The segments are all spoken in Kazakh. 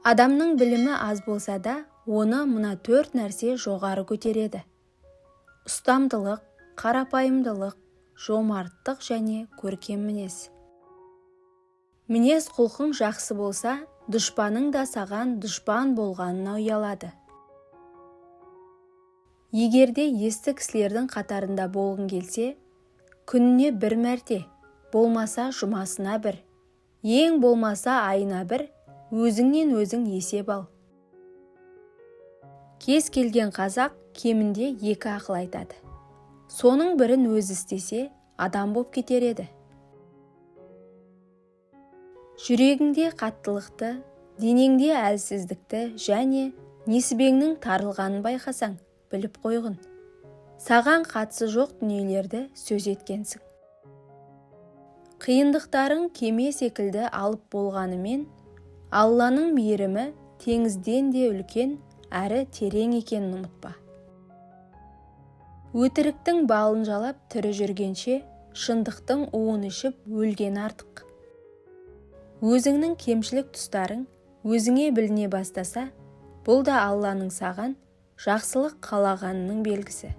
Адамның білімі аз болса да, оны мына 4 нәрсе жоғары көтереді. Ұстамдылық, қарапайымдылық, жомарттық және көркем мінез. Мінез құлқың жақсы болса, дұшпаның да саған дұшпан болғанына ұялады. Егерде есті кісілердің қатарында болғың келсе, күніне 1 мәрте, болмаса жұмасына 1, ең болмаса айына 1, өзіңнен өзің есеп ал. Кез келген қазақ кемінде 2 ақыл айтады. Соның бірін өзі істесе, адам боп кетер еді. Жүрегіңде қаттылықты, денеңде әлсіздікті және несібеңнің тарылғанын байқасаң, біліп қойғын. Саған қатысы жоқ дүниелерді сөз еткенсің. Қиындықтарың кеме секілді алып болғанымен, Алланың мейірімі теңізден де үлкен әрі терең екенін ұмытпа. Өтіріктің балын жалап тірі жүргенше, шындықтың уын ішіп өлген артық. Өзіңнің кемшілік тұстарың өзіңе біліне бастаса, бұл да Алланың саған жақсылық қалағанының белгісі.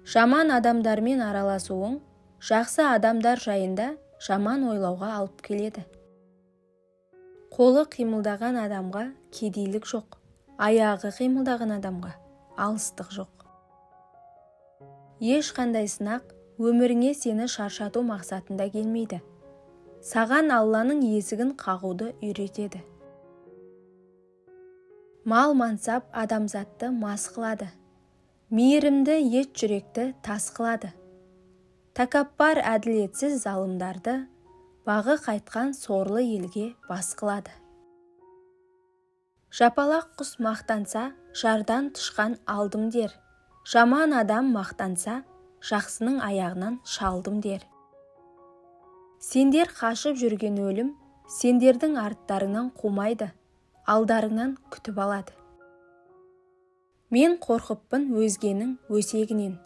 Жаман адамдармен араласуың жақсы адамдар жайында жаман ойлауға алып келеді. Қолы қимылдаған адамға кедейлік жоқ, аяғы қимылдаған адамға алыстық жоқ. Ешқандай сынақ өміріңе сені шаршату мақсатында келмейді. Саған Алланың есігін қағуды үйретеді. Мал мансап адамзатты мас қылады. Мейірімді ет жүректі тас қылады. Тәкаппар әділетсіз залымдарды бағы қайтқан сорлы елге бас қылады. Жапалақ құс мақтанса, жардан тышқан алдым дер. Жаман адам мақтанса, жақсының аяғынан шалдым дер. Сендер қашып жүрген өлім, сендердің арттарыңнан қумайды, алдарыңнан күтіп алады. Мен қорқыппын өзгенің өсегінен,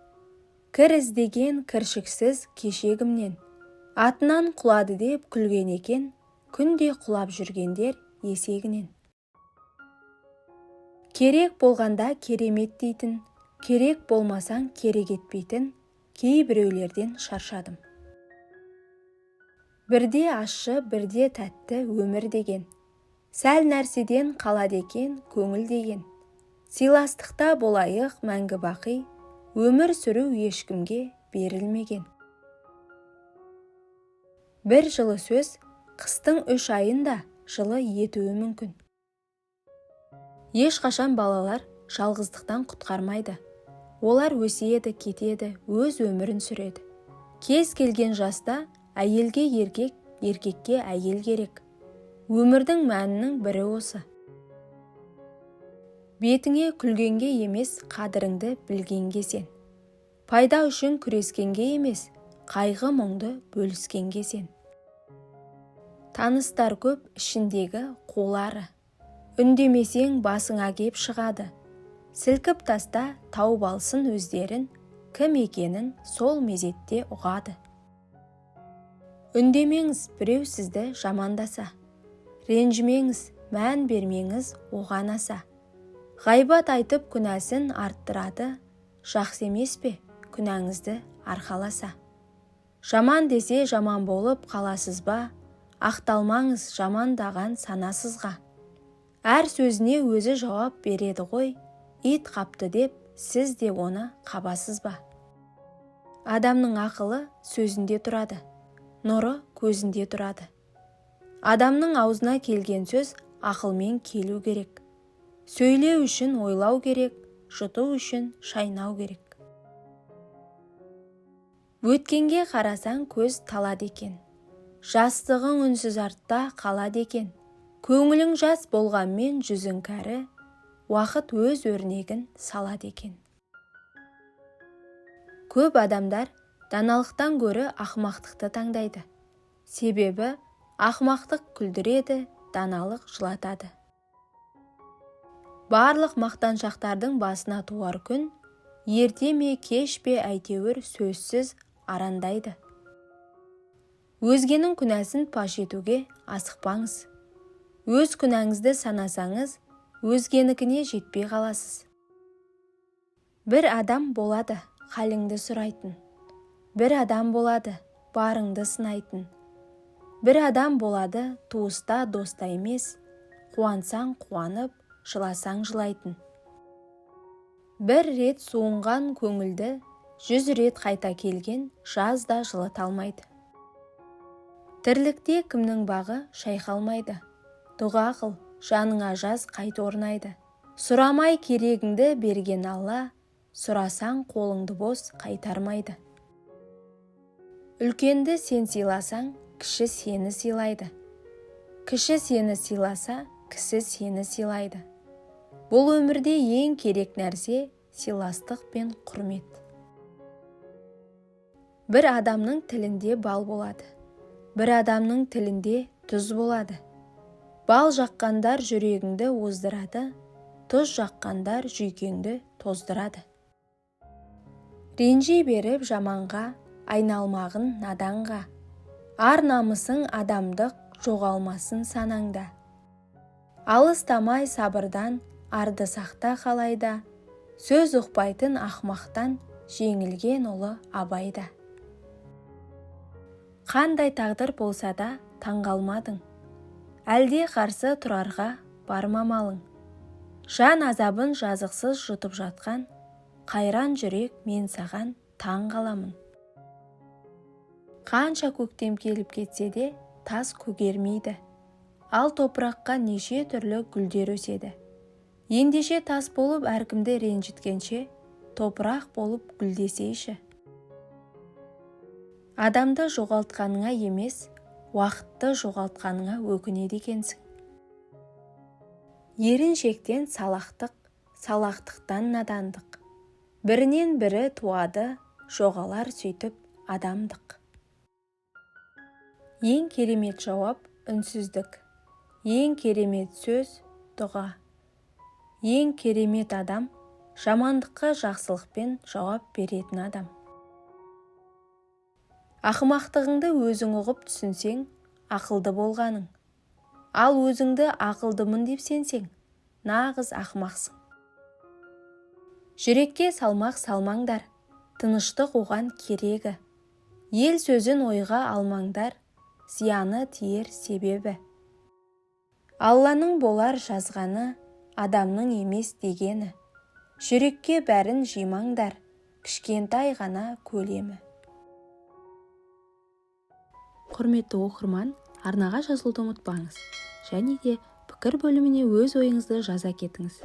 кір іздеген кіршіксіз кешегімнен. Атынан құлады деп күлген екен, күнде құлап жүргендер есегінен. Керек болғанда керемет дейтін, керек болмасаң керек етпейтін кейбіреулерден шаршадым. Бірде ащы, бірде тәтті өмір деген, сәл нәрседен қалады екен көңіл деген. Сыйластықта болайық мәңгі бақи, өмір сүру ешкімге берілмеген. Бір жылы сөз қыстың 3 айында жылы етуі мүмкін. Ешқашан балалар жалғыздықтан құтқармайды. Олар өседі, кетеді, өз өмірін сүреді. Кез келген жаста әйелге еркек, еркекке әйел керек. Өмірдің мәнінің бірі осы. Бетіңе күлгенге емес, қадіріңді білгенге сен. Пайда үшін күрескенге емес, қайғы мұңды бөліскенге сен. Таныстар көп ішіндегі қолары, үндемесең басыңа кеп шығады. Сілкіп таста тауып алсын өздерін, кім екенін сол мезетте ұғады. Үндемеңіз біреу сізді жамандаса, ренжімеңіз, мән бермеңіз оған аса. Ғайбат айтып күнәсін арттырады, жақсы емес пе күнәңізді арқаласа. Жаман десе жаман болып қаласыз ба, ақталмаңыз жамандаған санасызға. Әр сөзіне өзі жауап береді ғой, ит қапты деп сіз де оны қабасыз ба. Адамның ақылы сөзінде тұрады, нұры көзінде тұрады. Адамның аузына келген сөз ақылмен келу керек. Сөйлеу үшін ойлау керек, жұту үшін шайнау керек. Өткенге қарасаң көз талады екен. Жастығың үнсіз артта қалады екен. Көңілің жас болғанмен жүзің кәрі, уақыт өз өрнегін салады екен. Көп адамдар даналықтан гөрі ақымақтықты таңдайды. Себебі ақымақтық күлдіреді, даналық жылатады. Барлық мақтаншақтардың басына туар күн, ерте ме кеш пе әйтеуір сөзсіз арандайды. Өзгенің күнәсін паш етуге асықпаңыз. Өз күнәңізді санасаңыз, өзгенікіне жетпей қаласыз. Бір адам болады, халіңді сұрайтын. Бір адам болады, барыңды сынайтын. Бір адам болады, туыста доста емес, қуансаң қуанып, жыласаң жылайтын. Бір рет суынған көңілді, 100 рет қайта келген жаз да жылыта алмайды. Тірлікте кімнің бағы шайқалмайды. Дұға қыл, жаныңа жаз қайта орнайды. Сұрамай керегіңді берген Алла, сұрасаң қолыңды бос қайтармайды. Үлкенді сен сыйласаң, кіші сені сыйлайды. Кіші сені сыйласа, кісі сені сыйлайды. Бұл өмірде ең керек нәрсе сыйластық пен құрмет. Бір адамның тілінде бал болады. Бір адамның тілінде тұз болады. Бал жаққандар жүрегіңді оздырады, тұз жаққандар жүйкеңді тоздырады. Ренжи беріп жаманға, айналмағын наданға. Ар намысың адамдық, жоғалмасын санаңда. Алыстамай сабырдан, арды сақта қалайда. Сөз ұқпайтын ақмақтан, жеңілген ұлы абайда. Қандай тағдыр болса да таңғалмадың. Әлде қарсы тұрарға бармамалың. Жан азабын жазықсыз жұтып жатқан, қайран жүрек мен саған таң қаламын. Қанша көктем келіп кетсе де тас көгермейді. Ал топыраққа неше түрлі гүлдер өседі. Ендеше тас болып әркімді ренжіткенше, топырақ болып гүлдесейші. Адамды жоғалтқаныңа емес, уақытты жоғалтқаныңа өкінеді екенсің. Еріншектен салақтық, салақтықтан надандық. Бірінен бірі туады, жоғалар сөйтіп адамдық. Ең керемет жауап үнсіздік. Ең керемет сөз дұға. Ең керемет адам жамандыққа жақсылықпен жауап беретін адам. Ақымақтығыңды өзің ұғып түсінсең, ақылды болғаның. Ал өзіңді ақылдымын деп сенсең, нағыз ақымақсың. Жүрекке салмақ салмаңдар, тыныштық оған керегі. Ел сөзін ойға алмаңдар, зияны тиер себебі. Алланың болар жазғаны, адамның емес дегені. Жүрекке бәрін жимаңдар, кішкентай ғана көлемі. Құрметті оқырман, арнаға жазылуды ұмытпаңыз. Және де пікір бөліміне өз ойыңызды жаза кетіңіз.